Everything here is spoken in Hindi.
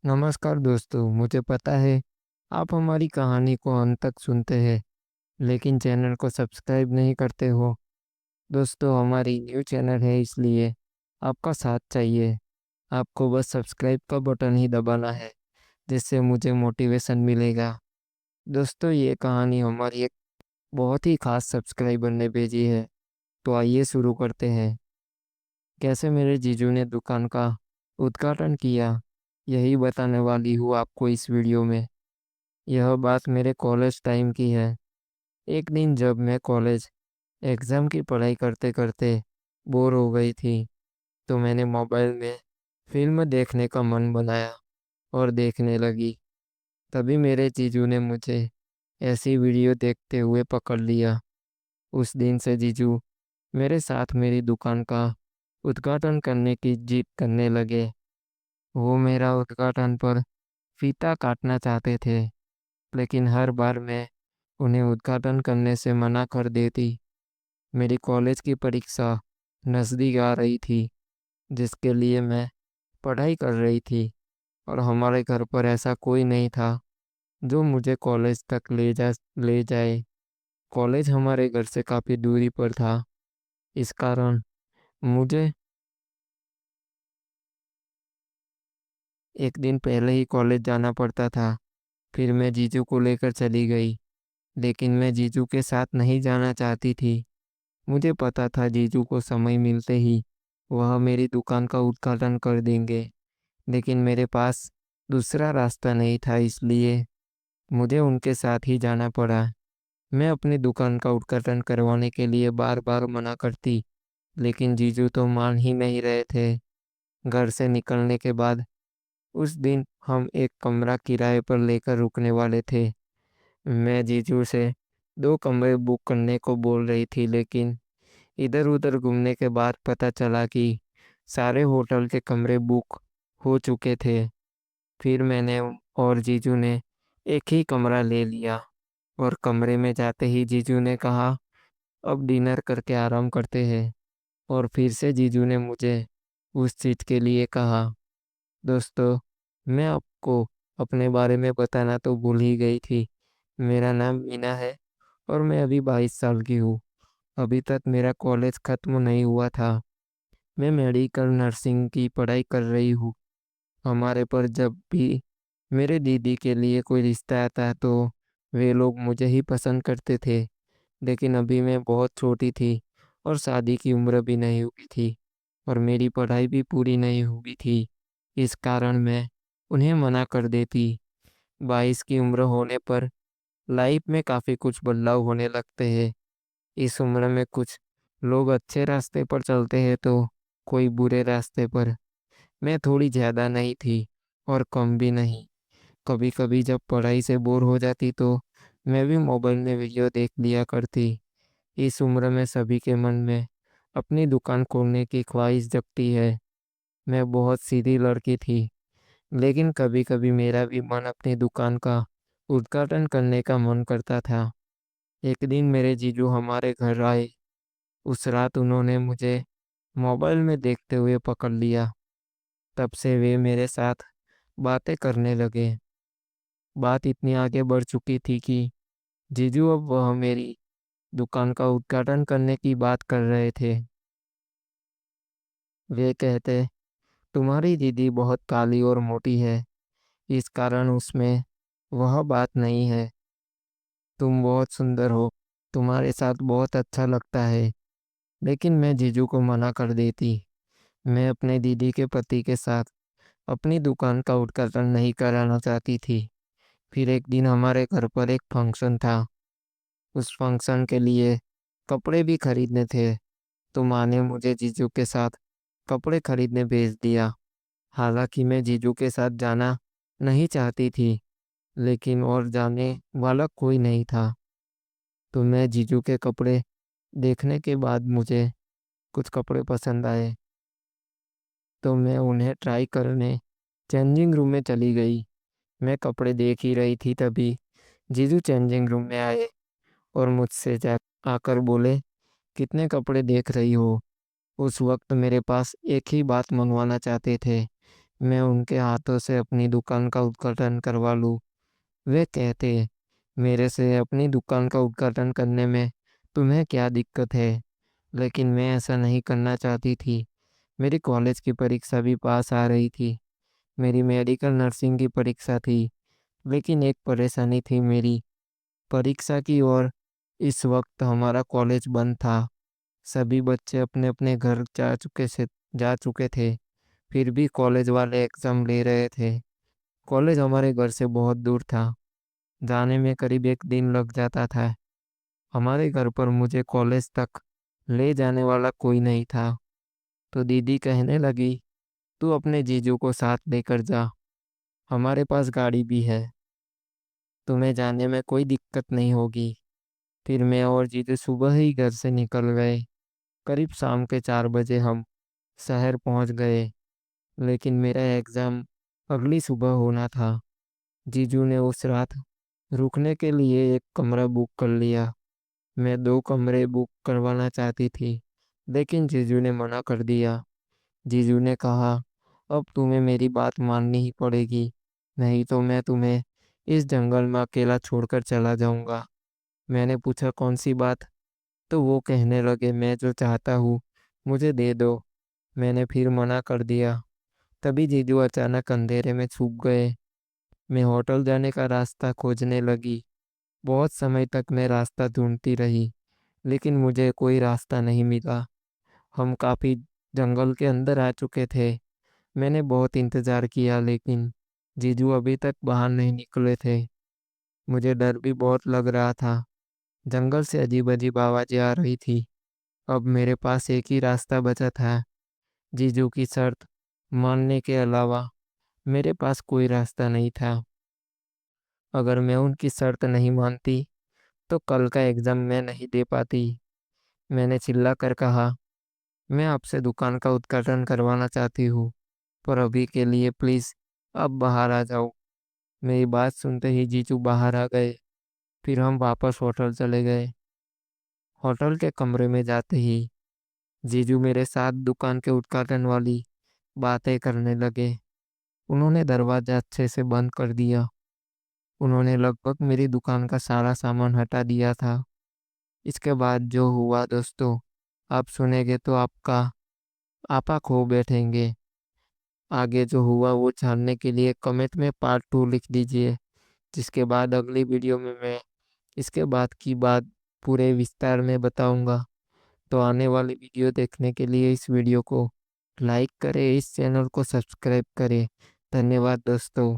नमस्कार दोस्तों, मुझे पता है आप हमारी कहानी को अंत तक सुनते हैं, लेकिन चैनल को सब्सक्राइब नहीं करते हो। दोस्तों, हमारी न्यू चैनल है इसलिए आपका साथ चाहिए। आपको बस सब्सक्राइब का बटन ही दबाना है, जिससे मुझे मोटिवेशन मिलेगा। दोस्तों, ये कहानी हमारी एक बहुत ही खास सब्सक्राइबर ने भेजी है, तो आइए शुरू करते हैं। कैसे मेरे जीजू ने दुकान का उद्घाटन किया, यही बताने वाली हूँ आपको इस वीडियो में। यह बात मेरे कॉलेज टाइम की है। एक दिन जब मैं कॉलेज एग्ज़ाम की पढ़ाई करते करते बोर हो गई थी, तो मैंने मोबाइल में फ़िल्म देखने का मन बनाया और देखने लगी। तभी मेरे जीजू ने मुझे ऐसी वीडियो देखते हुए पकड़ लिया। उस दिन से जीजू मेरे साथ मेरी दुकान का उद्घाटन करने की जिद करने लगे। वो मेरा उद्घाटन पर फीता काटना चाहते थे, लेकिन हर बार मैं उन्हें उद्घाटन करने से मना कर देती। मेरी कॉलेज की परीक्षा नज़दीक आ रही थी, जिसके लिए मैं पढ़ाई कर रही थी और हमारे घर पर ऐसा कोई नहीं था जो मुझे कॉलेज तक ले जाए। कॉलेज हमारे घर से काफ़ी दूरी पर था, इस कारण मुझे एक दिन पहले ही कॉलेज जाना पड़ता था। फिर मैं जीजू को लेकर चली गई, लेकिन मैं जीजू के साथ नहीं जाना चाहती थी। मुझे पता था जीजू को समय मिलते ही वह मेरी दुकान का उद्घाटन कर देंगे, लेकिन मेरे पास दूसरा रास्ता नहीं था, इसलिए मुझे उनके साथ ही जाना पड़ा। मैं अपनी दुकान का उद्घाटन करवाने के लिए बार-बार मना करती, लेकिन जीजू तो मान ही नहीं रहे थे। घर से निकलने के बाद उस दिन हम एक कमरा किराए पर लेकर रुकने वाले थे। मैं जीजू से 2 कमरे बुक करने को बोल रही थी, लेकिन इधर-उधर घूमने के बाद पता चला कि सारे होटल के कमरे बुक हो चुके थे। फिर मैंने और जीजू ने एक ही कमरा ले लिया और कमरे में जाते ही जीजू ने कहा, अब डिनर करके आराम करते हैं। और फिर से जीजू ने मुझे उस चीज़ के लिए कहा। दोस्तों, मैं आपको अपने बारे में बताना तो भूल ही गई थी। मेरा नाम मीना है और मैं अभी 22 साल की हूँ। अभी तक मेरा कॉलेज खत्म नहीं हुआ था। मैं मेडिकल नर्सिंग की पढ़ाई कर रही हूँ। हमारे पर जब भी मेरे दीदी के लिए कोई रिश्ता आता है तो वे लोग मुझे ही पसंद करते थे। लेकिन अभी मैं बहुत छोटी थी और शादी की उम्र भी नहीं हुई थी और मेरी पढ़ाई भी पूरी नहीं हुई थी। इस कारण मैं उन्हें मना कर देती। 22 की उम्र होने पर लाइफ में काफ़ी कुछ बदलाव होने लगते हैं। इस उम्र में कुछ लोग अच्छे रास्ते पर चलते हैं तो कोई बुरे रास्ते पर। मैं थोड़ी ज़्यादा नहीं थी और कम भी नहीं। कभी-कभी जब पढ़ाई से बोर हो जाती तो मैं भी मोबाइल में वीडियो देख लिया करती। इस उम्र में सभी के मन में अपनी दुकान खोलने की ख्वाहिश जगती है। मैं बहुत सीधी लड़की थी, लेकिन कभी-कभी मेरा भी मन अपनी दुकान का उद्घाटन करने का मन करता था। एक दिन मेरे जीजू हमारे घर आए। उस रात उन्होंने मुझे मोबाइल में देखते हुए पकड़ लिया। तब से वे मेरे साथ बातें करने लगे। बात इतनी आगे बढ़ चुकी थी कि जीजू अब वह मेरी दुकान का उद्घाटन करने की बात कर रहे थे। वे कहते, तुम्हारी दीदी बहुत काली और मोटी है, इस कारण उसमें वह बात नहीं है। तुम बहुत सुंदर हो, तुम्हारे साथ बहुत अच्छा लगता है। लेकिन मैं जीजू को मना कर देती। मैं अपने दीदी के पति के साथ अपनी दुकान का उद्घाटन नहीं कराना चाहती थी। फिर एक दिन हमारे घर पर एक फंक्शन था। उस फंक्शन के लिए कपड़े भी खरीदने थे, तो माँ ने मुझे जीजू के साथ कपड़े खरीदने भेज दिया। हालाँकि मैं जीजू के साथ जाना नहीं चाहती थी, लेकिन और जाने वाला कोई नहीं था। तो मैं जीजू के कपड़े देखने के बाद मुझे कुछ कपड़े पसंद आए, तो मैं उन्हें ट्राई करने चेंजिंग रूम में चली गई। मैं कपड़े देख ही रही थी तभी जीजू चेंजिंग रूम में आए और मुझसे जा आकर बोले, कितने कपड़े देख रही हो? उस वक्त मेरे पास एक ही बात मंगवाना चाहते थे। मैं उनके हाथों से अपनी दुकान का उद्घाटन करवा लूँ। वे कहते, मेरे से अपनी दुकान का उद्घाटन करने में तुम्हें क्या दिक्कत है? लेकिन मैं ऐसा नहीं करना चाहती थी। मेरी कॉलेज की परीक्षा भी पास आ रही थी। मेरी मेडिकल नर्सिंग की परीक्षा थी। लेकिन एक परेशानी थी मेरी परीक्षा की और इस वक्त हमारा कॉलेज बंद था। सभी बच्चे अपने-अपने घर जा चुके थे। फिर भी कॉलेज वाले एग्ज़ाम ले रहे थे। कॉलेज हमारे घर से बहुत दूर था। जाने में करीब 1 दिन लग जाता था। हमारे घर पर मुझे कॉलेज तक ले जाने वाला कोई नहीं था। तो दीदी कहने लगी, "तू अपने जीजू को साथ लेकर जा। हमारे पास गाड़ी भी है। तुम्हें जाने में कोई दिक्कत नहीं होगी।" फिर मैं और जीजू सुबह ही घर से निकल गए। करीब शाम के 4 बजे हम शहर पहुंच गए। लेकिन मेरा एग्ज़ाम अगली सुबह होना था। जीजू ने उस रात रुकने के लिए एक कमरा बुक कर लिया। मैं 2 कमरे बुक करवाना चाहती थी, लेकिन जीजू ने मना कर दिया। जीजू ने कहा, अब तुम्हें मेरी बात माननी ही पड़ेगी, नहीं तो मैं तुम्हें इस जंगल में अकेला छोड़कर चला जाऊंगा। मैंने पूछा, कौन सी बात? तो वो कहने लगे, मैं जो चाहता हूँ मुझे दे दो। मैंने फिर मना कर दिया। तभी जीजू अचानक अंधेरे में छुप गए। मैं होटल जाने का रास्ता खोजने लगी। बहुत समय तक मैं रास्ता ढूंढती रही, लेकिन मुझे कोई रास्ता नहीं मिला। हम काफ़ी जंगल के अंदर आ चुके थे। मैंने बहुत इंतज़ार किया, लेकिन जीजू अभी तक बाहर नहीं निकले थे। मुझे डर भी बहुत लग रहा था। जंगल से अजीब-अजीब आवाज़ें आ रही थी। अब मेरे पास एक ही रास्ता बचा था, जीजू की शर्त मानने के अलावा मेरे पास कोई रास्ता नहीं था। अगर मैं उनकी शर्त नहीं मानती, तो कल का एग्ज़ाम मैं नहीं दे पाती। मैंने चिल्लाकर कहा, मैं आपसे दुकान का उद्घाटन करवाना चाहती हूँ, पर अभी के लिए प्लीज़ आप बाहर आ जाओ। मेरी बात सुनते ही जीजू बाहर आ गए। फिर हम वापस होटल चले गए। होटल के कमरे में जाते ही जीजू मेरे साथ दुकान के उद्घाटन वाली बातें करने लगे। उन्होंने दरवाज़ा अच्छे से बंद कर दिया। उन्होंने लगभग मेरी दुकान का सारा सामान हटा दिया था। इसके बाद जो हुआ दोस्तों, आप सुनेंगे तो आपा खो बैठेंगे। आगे जो हुआ वो जानने के लिए कमेंट में पार्ट 2 लिख दीजिए, जिसके बाद अगली वीडियो में मैं इसके बाद की बात पूरे विस्तार में बताऊंगा। तो आने वाली वीडियो देखने के लिए इस वीडियो को लाइक करें, इस चैनल को सब्सक्राइब करें। धन्यवाद दोस्तों।